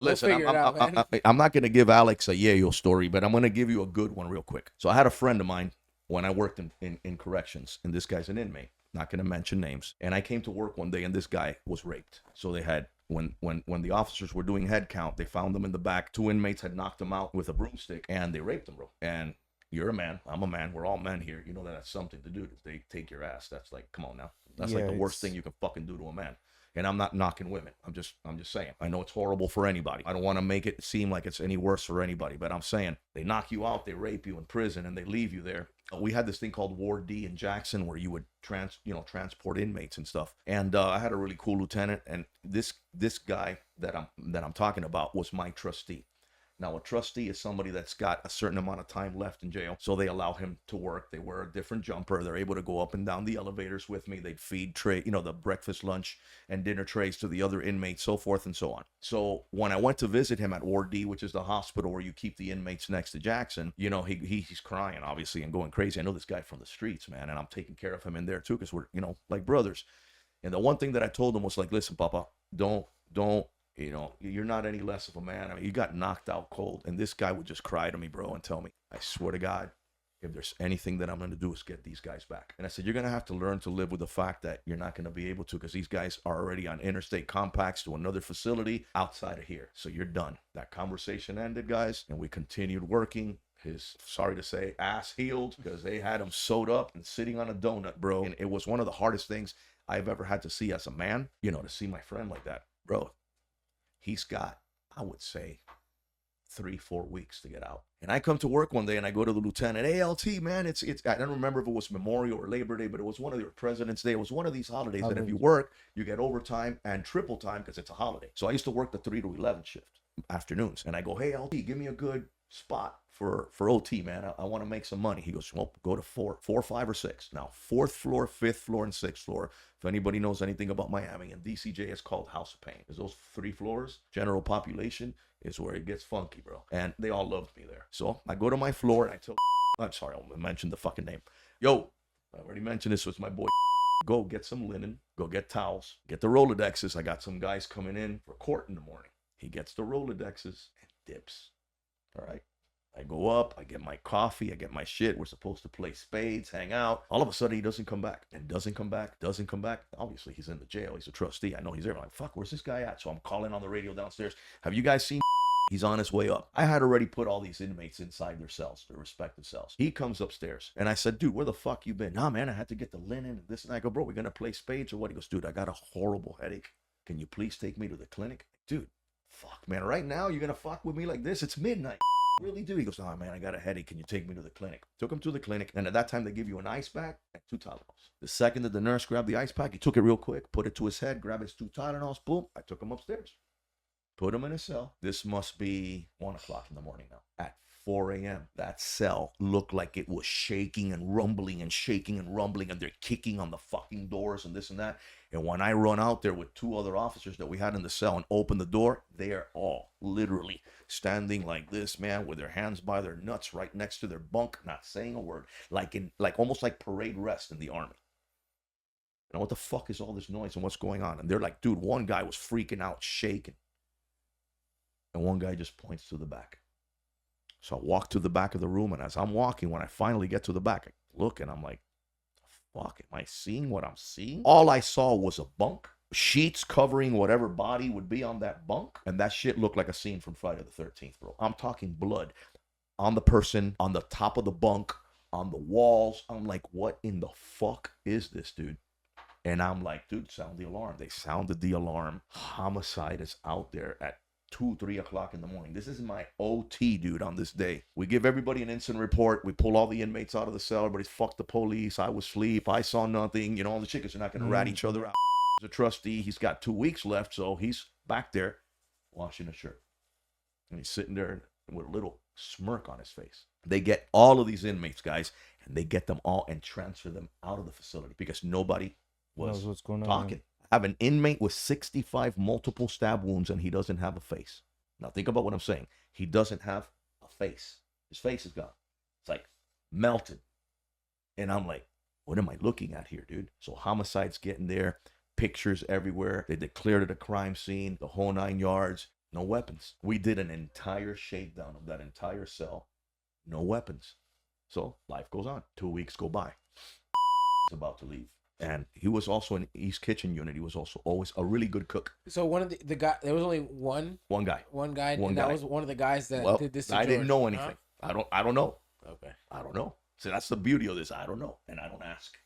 Listen, figure it out, man. I'm not going to give Alex a yayo story, but I'm going to give you a good one real quick. So I had a friend of mine when I worked in corrections, and this guy's an inmate. Not going to mention names. And I came to work one day, and this guy was raped. So they had, when the officers were doing head count, they found him in the back. 2 inmates had knocked him out with a broomstick, and they raped him, bro. And you're a man. I'm a man. We're all men here. You know that that's something to do. They take your ass. That's like, come on now. That's like the worst thing you can fucking do to a man. And I'm not knocking women. I'm just saying. I know it's horrible for anybody. I don't want to make it seem like it's any worse for anybody, but I'm saying they knock you out, they rape you in prison, and they leave you there. We had this thing called Ward D in Jackson where you would transport inmates and stuff. And I had a really cool lieutenant, and this guy that I'm talking about was my trustee. Now, a trustee is somebody that's got a certain amount of time left in jail, so they allow him to work. They wear a different jumper. They're able to go up and down the elevators with me. They'd feed the breakfast, lunch, and dinner trays to the other inmates, so forth and so on. So when I went to visit him at Ward D, which is the hospital where you keep the inmates next to Jackson, he's crying, obviously, and going crazy. I know this guy from the streets, man, and I'm taking care of him in there, too, because we're, like brothers. And the one thing that I told him was like, listen, Papa, don't, you're not any less of a man. I mean, you got knocked out cold. And this guy would just cry to me, bro, and tell me, I swear to God, if there's anything that I'm going to do is get these guys back. And I said, you're going to have to learn to live with the fact that you're not going to be able to, because these guys are already on interstate compacts to another facility outside of here. So you're done. That conversation ended, guys, and we continued working. His, sorry to say, ass healed, because they had him sewed up and sitting on a donut, bro. And it was one of the hardest things I've ever had to see as a man, to see my friend like that, bro. He's got, I would say, 3-4 weeks to get out. And I come to work one day and I go to the lieutenant, hey, LT, man, it's I don't remember if it was Memorial or Labor Day, but it was one of your President's Day. It was one of these holidays that if you work, you get overtime and triple time because it's a holiday. So I used to work the 3 to 11 shift, afternoons. And I go, hey, LT, give me a good spot for OT, man. I want to make some money. He goes, well, go to 4, 5, or 6. Now, 4th floor, 5th floor, and 6th floor. If anybody knows anything about Miami, and DCJ is called House of Pain. Because those 3 floors, general population, is where it gets funky, bro. And they all loved me there. So I go to my floor and I tell, I'm sorry, I mentioned the fucking name. Yo, I already mentioned this was my boy. Go get some linen, go get towels, get the Rolodexes. I got some guys coming in for court in the morning. He gets the Rolodexes and dips. All right. I go up, I get my coffee, I get my shit. We're supposed to play spades, hang out. All of a sudden, he doesn't come back. And doesn't come back. Obviously, he's in the jail. He's a trustee. I know he's there. I'm like, fuck, where's this guy at? So I'm calling on the radio downstairs. Have you guys seen? He's on his way up. I had already put all these inmates inside their cells, their respective cells. He comes upstairs. And I said, dude, where the fuck you been? Nah, man, I had to get the linen and this and that. I go, bro, we're going to play spades or what? He goes, dude, I got a horrible headache. Can you please take me to the clinic? Dude, fuck, man, right now you're going to fuck with me like this? It's midnight. Really do. He goes, oh man, I got a headache. Can you take me to the clinic? Took him to the clinic. And at that time, they give you an ice pack and 2 Tylenols. The second that the nurse grabbed the ice pack, he took it real quick, put it to his head, grabbed his 2 Tylenols. Boom. I took him upstairs. Put him in a cell. This must be 1 o'clock in the morning now. At 4 a.m., that cell looked like it was shaking and rumbling and shaking and rumbling, and they're kicking on the fucking doors and this and that. And when I run out there with 2 other officers that we had in the cell and open the door, they are all literally standing like this, man, with their hands by their nuts right next to their bunk, not saying a word, like almost like parade rest in the army. And what the fuck is all this noise and what's going on? And they're like, dude, one guy was freaking out, shaking. And one guy just points to the back. So I walk to the back of the room, and as I'm walking, when I finally get to the back, I look and I'm like, fuck, am I seeing what I'm seeing? All I saw was a bunk, sheets covering whatever body would be on that bunk, and that shit looked like a scene from Friday the 13th, bro. I'm talking blood on the person, on the top of the bunk, on the walls. I'm like, what in the fuck is this, dude? And I'm like, dude, sound the alarm. They sounded the alarm. Homicide is out there at 2-3 o'clock in the morning. This is my OT, dude, on this day. We give everybody an incident report. We pull all the inmates out of the cell. Everybody's fuck the police. I was asleep. I saw nothing. All the chickens are not going to rat each other out. He's a trustee. He's got 2 weeks left, so he's back there washing a shirt. And he's sitting there with a little smirk on his face. They get all of these inmates, guys, and they get them all and transfer them out of the facility because nobody was what's going talking. On. I have an inmate with 65 multiple stab wounds, and he doesn't have a face. Now, think about what I'm saying. He doesn't have a face. His face is gone. It's like melted. And I'm like, what am I looking at here, dude? So homicide's getting there. Pictures everywhere. They declared it a crime scene, the whole 9 yards. No weapons. We did an entire shakedown of that entire cell. No weapons. So life goes on. 2 weeks go by. He's about to leave. And he was also in East Kitchen unit. He was also always a really good cook. So one of the guy, there was only one guy. That was one of the guys that did this to I George. didn't know anything. Huh? I don't know. Okay. I don't know. So that's the beauty of this. I don't know. And I don't ask.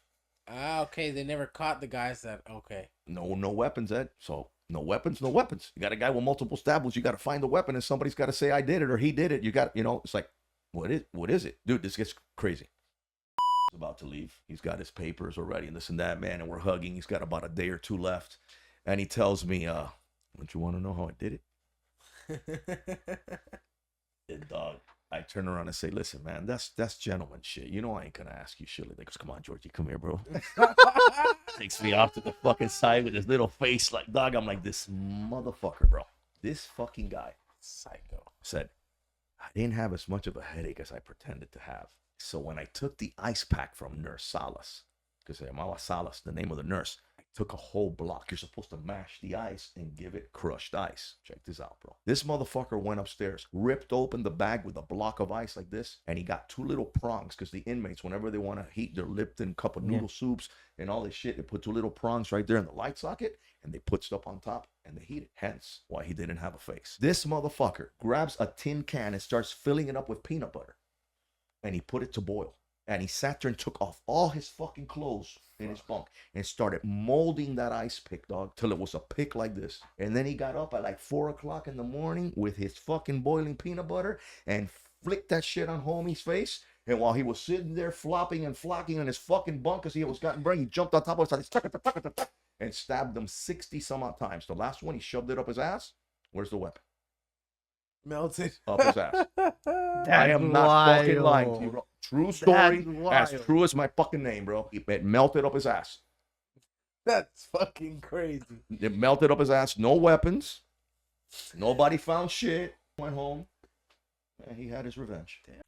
Okay. They never caught the guys that, okay. No weapons, Ed. So no weapons. You got a guy with multiple stab wounds. You got to find the weapon and somebody's got to say I did it or he did it. You got, it's like, what is it? Dude, this gets crazy. About to leave. He's got his papers already and this and that, man, and we're hugging. He's got about a day or two left. And he tells me, don't you want to know how I did it? And, dog, I turn around and say, listen, man, that's gentleman shit. You know I ain't gonna ask you shit. He goes, come on, Georgie, come here, bro. Takes me off to the fucking side with his little face like, dog, I'm like, this motherfucker, bro. This fucking guy, psycho, said, I didn't have as much of a headache as I pretended to have. So when I took the ice pack from Nurse Salas, because se llamaba Salas, the name of the nurse, I took a whole block. You're supposed to mash the ice and give it crushed ice. Check this out, bro. This motherfucker went upstairs, ripped open the bag with a block of ice like this, and he got 2 little prongs, because the inmates, whenever they want to heat their Lipton cup of noodle soups and all this shit, they put 2 little prongs right there in the light socket, and they put stuff on top, and they heat it. Hence, why he didn't have a face. This motherfucker grabs a tin can and starts filling it up with peanut butter. And he put it to boil. And he sat there and took off all his fucking clothes in his bunk and started molding that ice pick, dog, till it was a pick like this. And then he got up at like 4 o'clock in the morning with his fucking boiling peanut butter and flicked that shit on homie's face. And while he was sitting there flopping and flocking on his fucking bunk because he was gotten brain, he jumped on top of it and stabbed them 60 some odd times. The last one, he shoved it up his ass. Where's the weapon? Melted up his ass. I am not fucking lying to you, bro. True story, as true as my fucking name, bro. It melted up his ass. That's fucking crazy. It melted up his ass. No weapons. Nobody found shit. Went home. And he had his revenge. Damn.